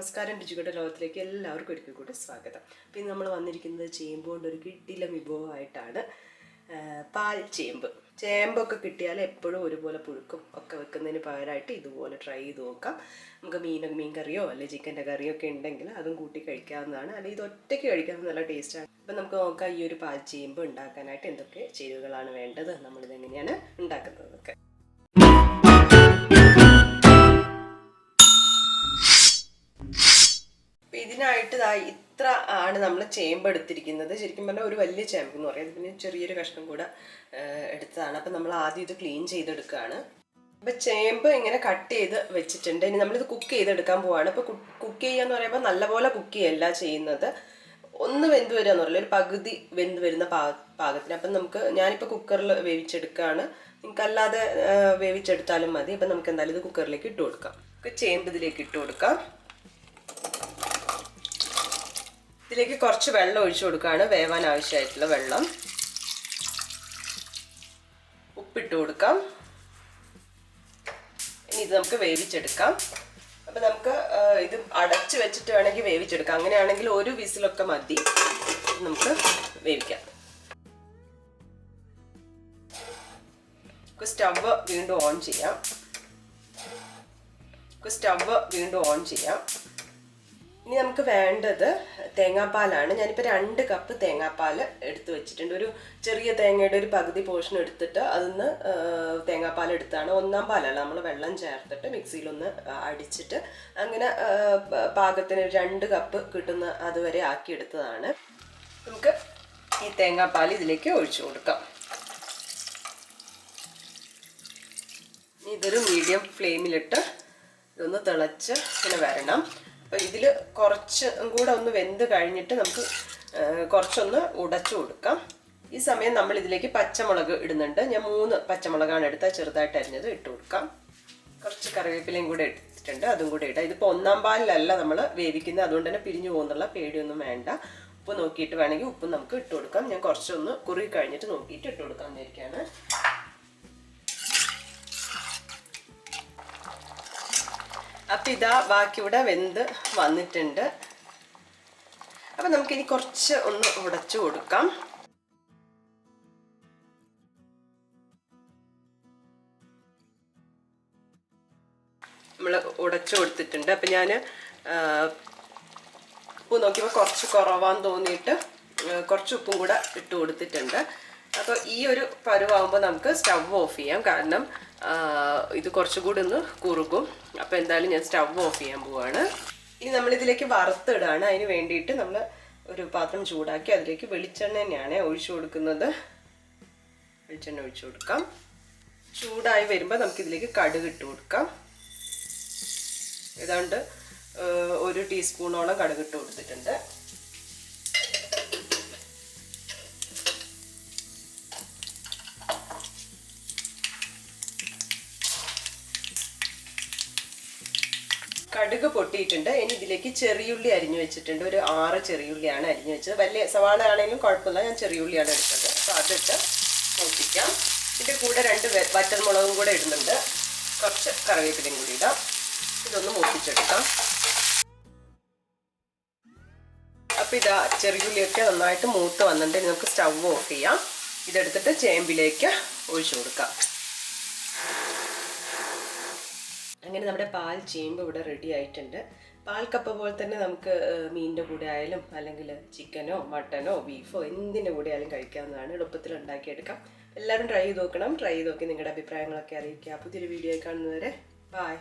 നമസ്കാരം, രുചിയുടെ ലോകത്തിലേക്ക് എല്ലാവർക്കും ഒരിക്കൽ കൂടി സ്വാഗതം. പിന്നെ നമ്മൾ വന്നിരിക്കുന്നത് ചേമ്പ് കൊണ്ട് ഒരു കിടിലൻ വിഭവമായിട്ടാണ്. പാൽ ചേമ്പ്. ചേമ്പൊക്കെ കിട്ടിയാൽ എപ്പോഴും ഒരുപോലെ പുഴുക്കും ഒക്കെ വെക്കുന്നതിന് പകരമായിട്ട് ഇതുപോലെ ട്രൈ ചെയ്ത് നോക്കാം. നമുക്ക് മീൻ കറിയോ അല്ലെങ്കിൽ ചിക്കൻ്റെ കറിയോ ഒക്കെ ഉണ്ടെങ്കിൽ അതും കൂട്ടി കഴിക്കാവുന്നതാണ്. അല്ലെങ്കിൽ ഇത് ഒറ്റയ്ക്ക് കഴിക്കാൻ നല്ല ടേസ്റ്റാണ്. അപ്പം നമുക്ക് നോക്കാം ഈ ഒരു പാൽ ചേമ്പ് ഉണ്ടാക്കാനായിട്ട് എന്തൊക്കെ ചേരുവകളാണ് വേണ്ടത്, നമ്മളിത് എങ്ങനെയാണ് ഉണ്ടാക്കുന്നതൊക്കെ. ഇതിനായിട്ട് ഇത്ര ആണ് നമ്മൾ ചേമ്പ് എടുത്തിരിക്കുന്നത്. ശരിക്കും പറഞ്ഞാൽ ഒരു വലിയ ചേമ്പ് എന്ന് പറയുന്നത്, പിന്നെ ചെറിയൊരു കഷ്ണം കൂടെ എടുത്തതാണ്. അപ്പം നമ്മൾ ആദ്യം ഇത് ക്ലീൻ ചെയ്തെടുക്കുകയാണ്. അപ്പം ചേമ്പ് ഇങ്ങനെ കട്ട് ചെയ്ത് വെച്ചിട്ടുണ്ട്. ഇനി നമ്മളിത് കുക്ക് ചെയ്തെടുക്കാൻ പോവാണ്. അപ്പോൾ കുക്ക് ചെയ്യുകയെന്ന് പറയുമ്പോൾ നല്ലപോലെ കുക്ക് ചെയ്യല്ല ചെയ്യുന്നത്, ഒന്ന് വെന്ത് വരിക എന്ന് പറയില്ല, ഒരു പകുതി വെന്ത് വരുന്ന പാകത്തിന്. അപ്പം ഞാനിപ്പോൾ കുക്കറിൽ വേവിച്ചെടുക്കുകയാണ്. നിങ്ങൾക്കല്ലാതെ വേവിച്ചെടുത്താലും മതി. അപ്പം നമുക്ക് എന്തായാലും ഇത് കുക്കറിലേക്ക് ഇട്ട് കൊടുക്കാം. ചേമ്പ് ഇതിലേക്ക് ഇട്ട് കൊടുക്കാം. ഇതിലേക്ക് കുറച്ച് വെള്ളം ഒഴിച്ചു കൊടുക്കുകയാണ്, വേവാൻ ആവശ്യമായിട്ടുള്ള വെള്ളം. ഉപ്പിട്ട് കൊടുക്കാം. ഇനി ഇത് നമുക്ക് വേവിച്ചെടുക്കാം. അപ്പം നമുക്ക് ഇത് അടച്ച് വെച്ചിട്ട് വേണമെങ്കിൽ വേവിച്ചെടുക്കാം. അങ്ങനെയാണെങ്കിൽ ഒരു വിസിലൊക്കെ മതി. നമുക്ക് വേവിക്കാം. സ്റ്റവ് വീണ്ടും ഓൺ ചെയ്യാം. ഇനി നമുക്ക് വേണ്ടത് തേങ്ങാപ്പാലാണ്. ഞാനിപ്പോൾ 2 കപ്പ് തേങ്ങാപ്പാൽ എടുത്ത് വെച്ചിട്ടുണ്ട്. ഒരു ചെറിയ തേങ്ങയുടെ ഒരു പകുതി പോർഷൻ എടുത്തിട്ട് അതിന്ന് തേങ്ങാപ്പാൽ എടുത്താണ്. 1-ാം പാലല്ല, നമ്മൾ വെള്ളം ചേർത്തിട്ട് മിക്സിയിലൊന്ന് അടിച്ചിട്ട് അങ്ങനെ പാകത്തിന് 2 കപ്പ് കിട്ടുന്ന അതുവരെ ആക്കിയെടുത്തതാണ്. നമുക്ക് ഈ തേങ്ങാപ്പാൽ ഇതിലേക്ക് ഒഴിച്ചു കൊടുക്കാം. ഇതൊരു മീഡിയം ഫ്ലെയിമിലിട്ട് ഇതൊന്ന് തിളച്ച് ഇങ്ങനെ വരണം. അപ്പോൾ ഇതിൽ കുറച്ചും കൂടെ ഒന്ന് വെന്ത് കഴിഞ്ഞിട്ട് നമുക്ക് കുറച്ചൊന്ന് ഉടച്ചു കൊടുക്കാം. ഈ സമയം നമ്മൾ ഇതിലേക്ക് പച്ചമുളക് ഇടുന്നുണ്ട്. ഞാൻ 3 പച്ചമുളകാണ് എടുത്താൽ ചെറുതായിട്ട് അരിഞ്ഞത് ഇട്ട് കൊടുക്കാം. കുറച്ച് കറിവേപ്പിലയും കൂടെ എടുത്തിട്ടുണ്ട്, അതും കൂടെ ഇടാം. ഇതിപ്പോൾ 1-ാം പാലിലല്ല നമ്മൾ വേവിക്കുന്നത്, അതുകൊണ്ട് തന്നെ പിരിഞ്ഞു പോകുന്നുള്ള പേടിയൊന്നും വേണ്ട. ഉപ്പ് നോക്കിയിട്ട് വേണമെങ്കിൽ ഉപ്പ് നമുക്ക് ഇട്ട് കൊടുക്കാം. ഞാൻ കുറച്ചൊന്ന് കുറുകി കഴിഞ്ഞിട്ട് നോക്കിയിട്ട് ഇട്ട് കൊടുക്കാൻ വിചാരിക്കുകയാണ്. അപ്പം ഇതാ ബാക്കി ഇവിടെ വെന്ത് വന്നിട്ടുണ്ട്. അപ്പം നമുക്കിനി കുറച്ച് ഒന്ന് ഉടച്ചു കൊടുക്കാം. നമ്മൾ ഉടച്ചു കൊടുത്തിട്ടുണ്ട്. അപ്പം ഞാൻ ഉപ്പ് നോക്കിയപ്പോൾ കുറച്ച് കുറവാന്ന് തോന്നിയിട്ട് കുറച്ച് ഉപ്പും കൂടെ ഇട്ട് കൊടുത്തിട്ടുണ്ട്. അപ്പോൾ ഈ ഒരു പരുവാകുമ്പോൾ നമുക്ക് സ്റ്റവ് ഓഫ് ചെയ്യാം. കാരണം ഇത് കുറച്ചുകൂടി ഒന്ന് കുറുകും. അപ്പോൾ എന്തായാലും ഞാൻ സ്റ്റവ് ഓഫ് ചെയ്യാൻ പോവാണ്. ഇനി നമ്മളിതിലേക്ക് വറുത്തിടാണ്. അതിന് വേണ്ടിയിട്ട് നമ്മൾ ഒരു പാത്രം ചൂടാക്കി അതിലേക്ക് വെളിച്ചെണ്ണ തന്നെയാണ് ഒഴിച്ചു കൊടുക്കുന്നത്. വെളിച്ചെണ്ണ ഒഴിച്ചു കൊടുക്കാം. ചൂടായി വരുമ്പോൾ നമുക്കിതിലേക്ക് കടുക് ഇട്ട് കൊടുക്കാം. ഏതാണ്ട് 1 ടീസ്പൂണോളം കടുക് ഇട്ട് കൊടുത്തിട്ടുണ്ട്. കടുക് പൊട്ടിയിട്ടുണ്ട്. ഇനി ഇതിലേക്ക് ചെറിയുള്ളി അരിഞ്ഞു വെച്ചിട്ടുണ്ട്. ഒരു 6 ചെറിയുള്ളിയാണ് അരിഞ്ഞു വെച്ചത്. വലിയ സവാള ആണെങ്കിലും കുഴപ്പമില്ല, ഞാൻ ചെറിയുള്ളിയാണ് എടുത്തത്. അപ്പോൾ അതിട്ട് മൂപ്പിക്കാം. ഇതിൻ്റെ കൂടെ 2 വറ്റൽമുളകും കൂടെ ഇടുന്നുണ്ട്. കുറച്ച് കറിവേപ്പിലയും കൂടി ഇടാം. ഇതൊന്ന് മൂപ്പിച്ചെടുക്കാം. അപ്പോൾ ഇതാ ചെറിയുള്ളിയൊക്കെ നന്നായിട്ട് മൂത്ത് വന്നിട്ട് നമുക്ക് സ്റ്റവ് ഓഫ് ചെയ്യാം. ഇതെടുത്തിട്ട് ചേമ്പിലേക്ക് ഒഴിച്ചു കൊടുക്കാം. അങ്ങനെ നമ്മുടെ പാൽ ചേമ്പ് ഇവിടെ റെഡി ആയിട്ടുണ്ട്. പാൽ കപ്പ പോലെ തന്നെ നമുക്ക് മീനിൻ്റെ കൂടെ ആയാലും അല്ലെങ്കിൽ ചിക്കനോ മട്ടനോ ബീഫോ എന്തിൻ്റെ കൂടെ ആയാലും കഴിക്കാവുന്നതാണ്. എളുപ്പത്തിൽ ഉണ്ടാക്കിയെടുക്കാം. എല്ലാവരും ട്രൈ ചെയ്ത് നോക്കണം. ട്രൈ ചെയ്ത് നോക്കി നിങ്ങളുടെ അഭിപ്രായങ്ങളൊക്കെ അറിയിക്കുക. പുതിയൊരു വീഡിയോ കാണുന്നവരെ ബൈ.